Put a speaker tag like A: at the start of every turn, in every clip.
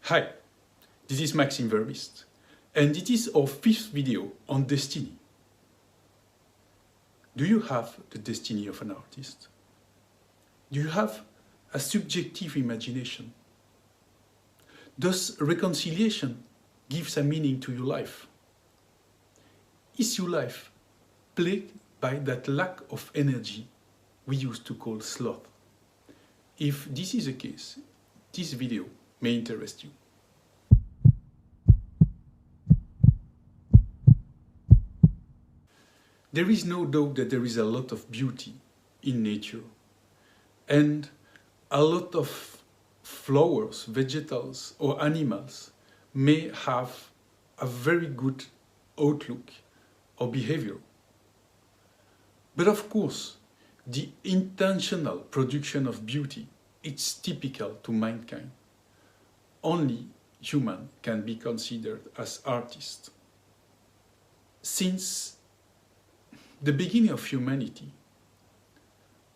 A: Hi, this is Maxime Verbiest, and it is our 5th video on destiny. Do you have the destiny of an artist? Do you have a subjective imagination? Does reconciliation give a meaning to your life? Is your life plagued by that lack of energy we used to call sloth? If this is the case, this video may interest you. There is no doubt that there is a lot of beauty in nature, and a lot of flowers, vegetables or animals may have a very good outlook or behavior. But of course, the intentional production of beauty is typical to mankind. Only human can be considered as artists. Since the beginning of humanity,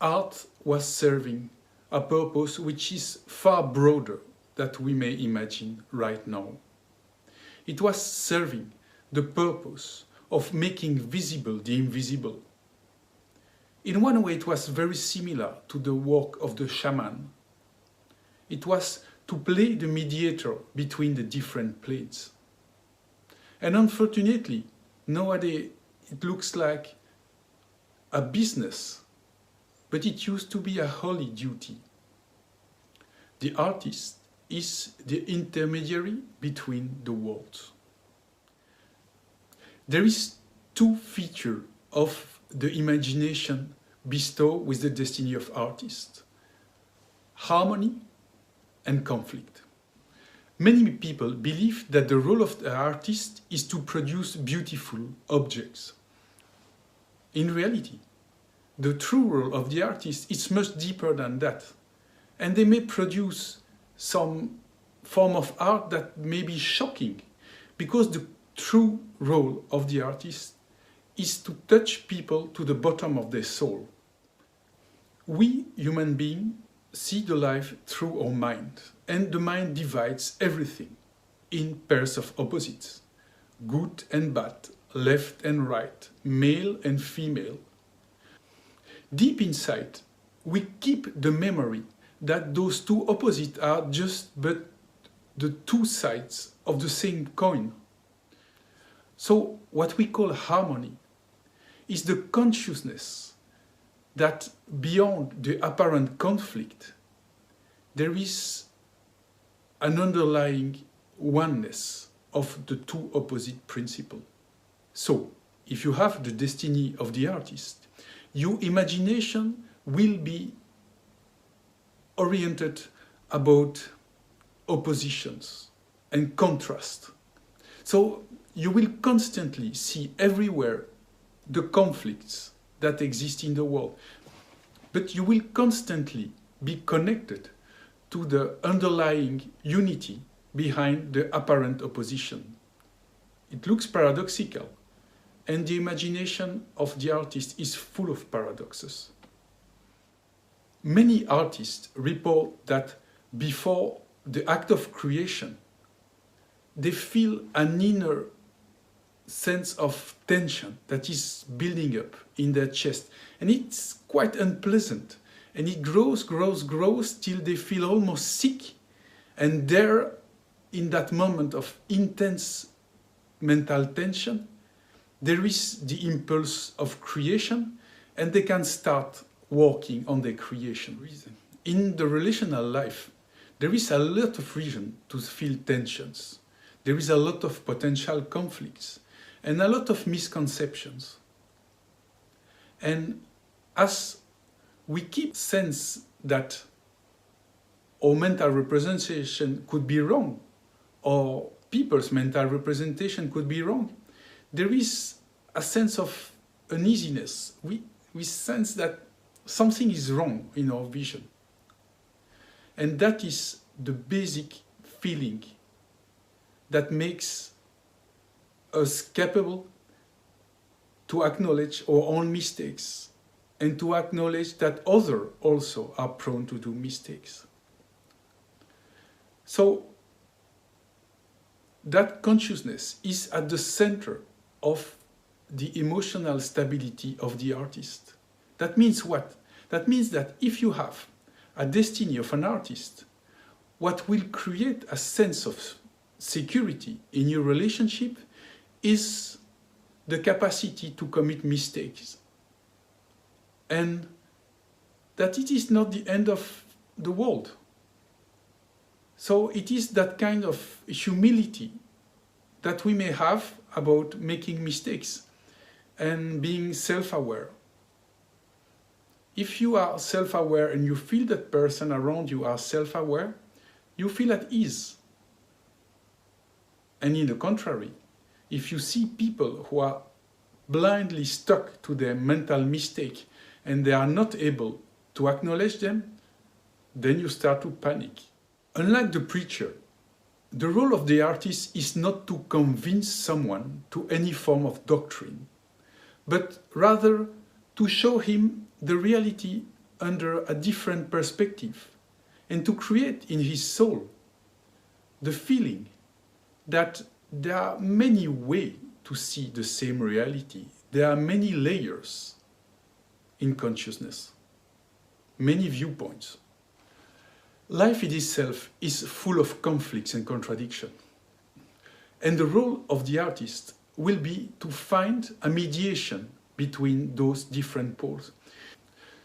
A: art was serving a purpose which is far broader than we may imagine right now. It was serving the purpose of making visible the invisible. In one way, it was very similar to the work of the shaman. It was to play the mediator between the different planes. And unfortunately, nowadays it looks like a business, but it used to be a holy duty. The artist is the intermediary between the worlds. There is two features of the imagination bestowed with the destiny of artists: harmony and conflict. Many people believe that the role of the artist is to produce beautiful objects. In reality, the true role of the artist is much deeper than that, and they may produce some form of art that may be shocking, because the true role of the artist is to touch people to the bottom of their soul. We human beings see the life through our mind, and the mind divides everything in pairs of opposites: good and bad, left and right, male and female. Deep inside, we keep the memory that those two opposites are just but the two sides of the same coin. So what we call harmony is the consciousness that beyond the apparent conflict, there is an underlying oneness of the two opposite principles. So, if you have the destiny of the artist, your imagination will be oriented about oppositions and contrast. So, you will constantly see everywhere the conflicts that exist in the world, but you will constantly be connected to the underlying unity behind the apparent opposition. It looks paradoxical, and the imagination of the artist is full of paradoxes. Many artists report that before the act of creation, they feel an inner sense of tension that is building up in their chest, and it's quite unpleasant, and it grows till they feel almost sick. And there, in that moment of intense mental tension, there is the impulse of creation, and they can start working on their creation. In the relational life, there is a lot of reason to feel tensions. There is a lot of potential conflicts and a lot of misconceptions. And as we keep sense that our mental representation could be wrong, or people's mental representation could be wrong, there is a sense of uneasiness. We sense that something is wrong in our vision. And that is the basic feeling that makes us capable to acknowledge our own mistakes and to acknowledge that others also are prone to do mistakes. So that consciousness is at the center of the emotional stability of the artist. That means what? That means that if you have a destiny of an artist, what will create a sense of security in your relationship is the capacity to commit mistakes. And that it is not the end of the world. So it is that kind of humility that we may have about making mistakes and being self-aware. If you are self-aware and you feel that person around you are self-aware, you feel at ease. And in the contrary, if you see people who are blindly stuck to their mental mistake and they are not able to acknowledge them, then you start to panic. Unlike the preacher, the role of the artist is not to convince someone to any form of doctrine, but rather to show him the reality under a different perspective and to create in his soul the feeling that there are many ways to see the same reality. There are many layers in consciousness, many viewpoints. Life in itself is full of conflicts and contradictions. And the role of the artist will be to find a mediation between those different poles.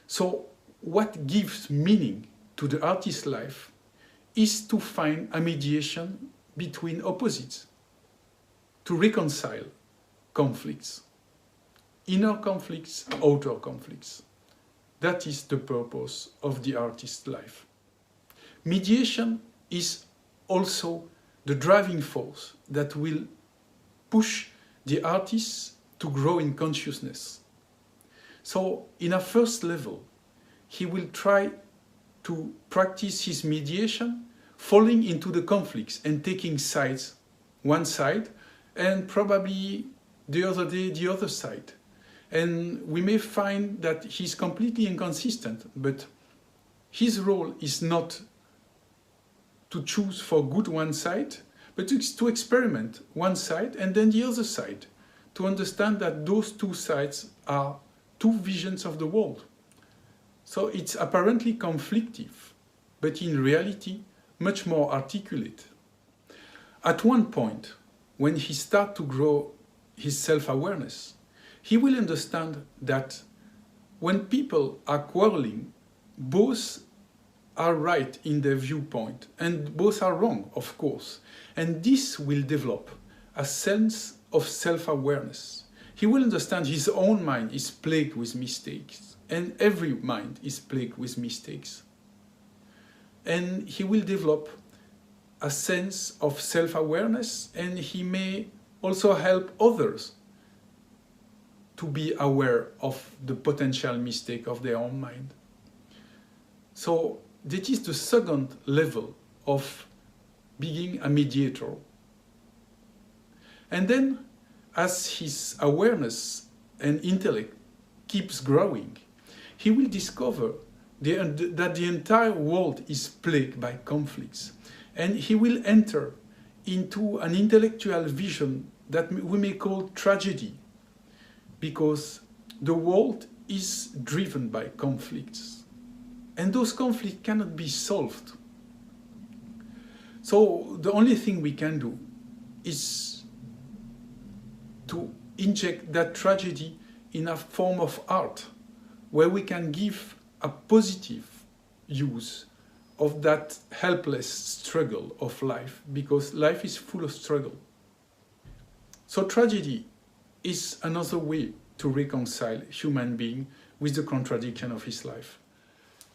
A: So what gives meaning to the artist's life is to find a mediation between opposites, to reconcile conflicts, inner conflicts, outer conflicts. That is the purpose of the artist's life. Mediation is also the driving force that will push the artist to grow in consciousness. So, in a first level, he will try to practice his mediation, falling into the conflicts and taking sides, one side, and probably the other day the other side. And we may find that he's completely inconsistent, but his role is not to choose for good one side, but to experiment one side and then the other side, to understand that those two sides are two visions of the world. So it's apparently conflictive, but in reality, much more articulate. At one point, when he starts to grow his self-awareness, he will understand that when people are quarreling, both are right in their viewpoint, and both are wrong, of course. And this will develop a sense of self-awareness. He will understand his own mind is plagued with mistakes, and every mind is plagued with mistakes. And he will develop a sense of self-awareness, and he may also help others to be aware of the potential mistake of their own mind. So that is the second level of being a mediator. And then, as his awareness and intellect keeps growing, he will discover that the entire world is plagued by conflicts. And he will enter into an intellectual vision that we may call tragedy, because the world is driven by conflicts. And those conflicts cannot be solved. So the only thing we can do is to inject that tragedy in a form of art, where we can give a positive use of that helpless struggle of life, because life is full of struggle. So tragedy is another way to reconcile human being with the contradiction of his life.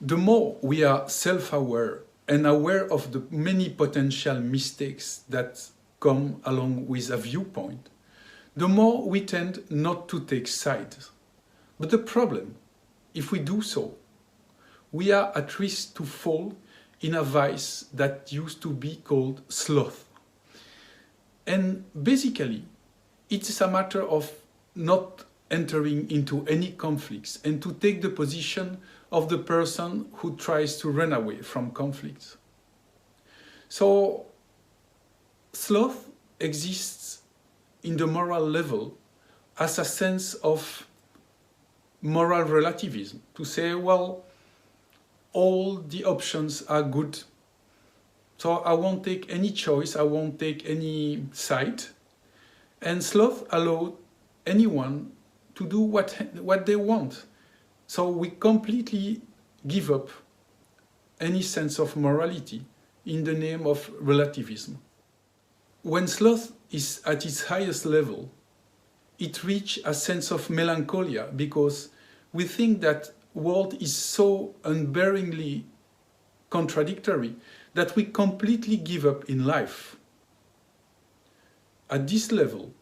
A: The more we are self-aware and aware of the many potential mistakes that come along with a viewpoint, the more we tend not to take sides. But the problem, if we do so, we are at risk to fall in a vice that used to be called sloth. And basically, it's a matter of not entering into any conflicts and to take the position of the person who tries to run away from conflicts. So, sloth exists in the moral level as a sense of moral relativism, to say, well, all the options are good, so I won't take any choice, I won't take any side. And sloth allows anyone to do what they want. So we completely give up any sense of morality in the name of relativism. When sloth is at its highest level, it reaches a sense of melancholia because we think that world is so unbearingly contradictory that we completely give up in life. At this level,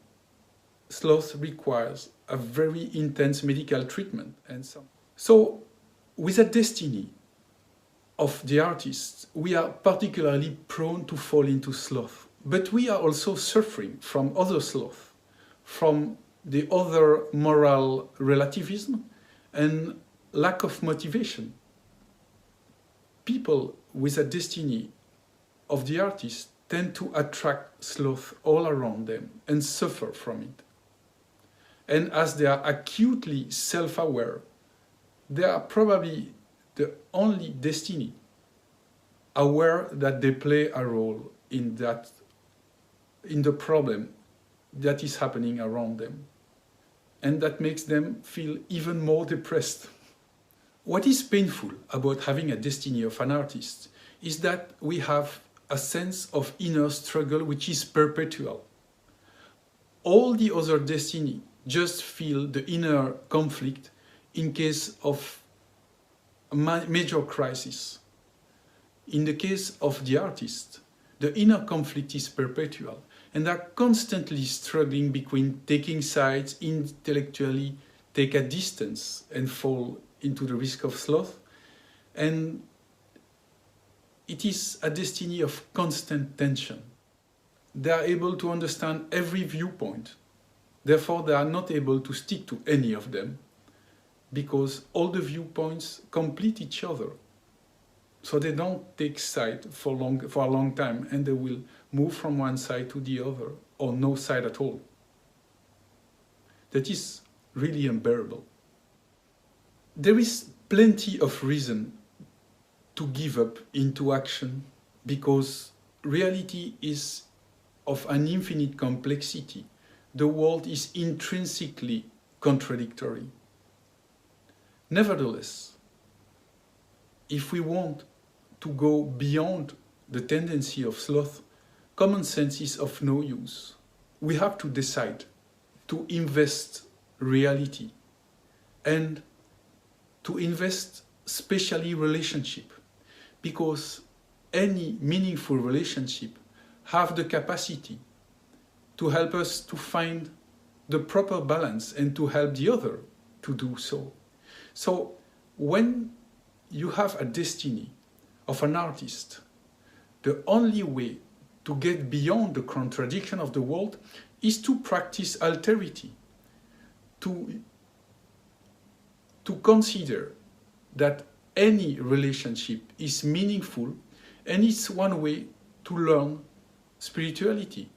A: sloth requires a very intense medical treatment and so on. So, with the destiny of the artist, we are particularly prone to fall into sloth. But we are also suffering from other sloth, from the other moral relativism and lack of motivation. People with a destiny of the artist tend to attract sloth all around them and suffer from it. And as they are acutely self-aware, they are probably the only destiny aware that they play a role in the problem that is happening around them. And that makes them feel even more depressed. What is painful about having a destiny of an artist is that we have a sense of inner struggle which is perpetual. All the other destiny just feel the inner conflict in case of a major crisis. In the case of the artist, the inner conflict is perpetual, and they are constantly struggling between taking sides intellectually, take a distance and fall into the risk of sloth, and it is a destiny of constant tension. They are able to understand every viewpoint, therefore they are not able to stick to any of them, because all the viewpoints complete each other. So they don't take side for a long time, and they will move from one side to the other, or no side at all. That is really unbearable. There is plenty of reason to give up into action, because reality is of an infinite complexity. The world is intrinsically contradictory. Nevertheless, if we want to go beyond the tendency of sloth, common sense is of no use. We have to decide to invest reality and to invest especially relationship, because any meaningful relationship have the capacity to help us to find the proper balance and to help the other to do so. So when you have a destiny of an artist, the only way to get beyond the contradiction of the world is to practice alterity, to consider that any relationship is meaningful, and it's one way to learn spirituality.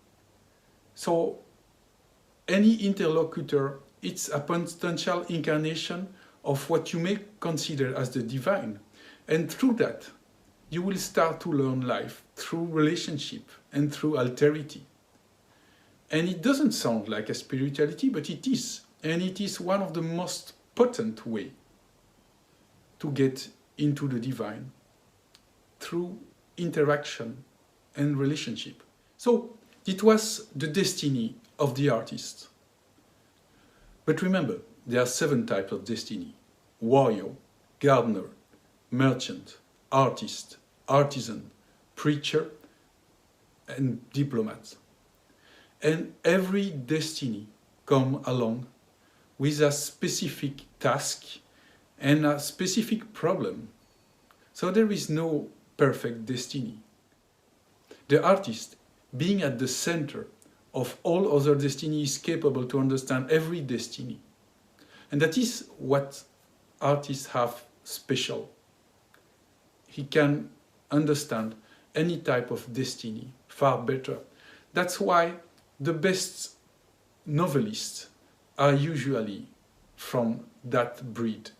A: So any interlocutor, it's a potential incarnation of what you may consider as the divine. And through that, you will start to learn life through relationship and through alterity. And it doesn't sound like a spirituality, but it is. And it is one of the most potent ways to get into the divine, through interaction and relationship. So it was the destiny of the artist. But remember, there are 7 types of destiny: warrior, gardener, merchant, artist, artisan, preacher, and diplomat. And every destiny comes along with a specific task and a specific problem. So there is no perfect destiny. The artist, being at the center of all other destiny, is capable to understand every destiny. And that is what artists have special. He can understand any type of destiny far better. That's why the best novelists are usually from that breed.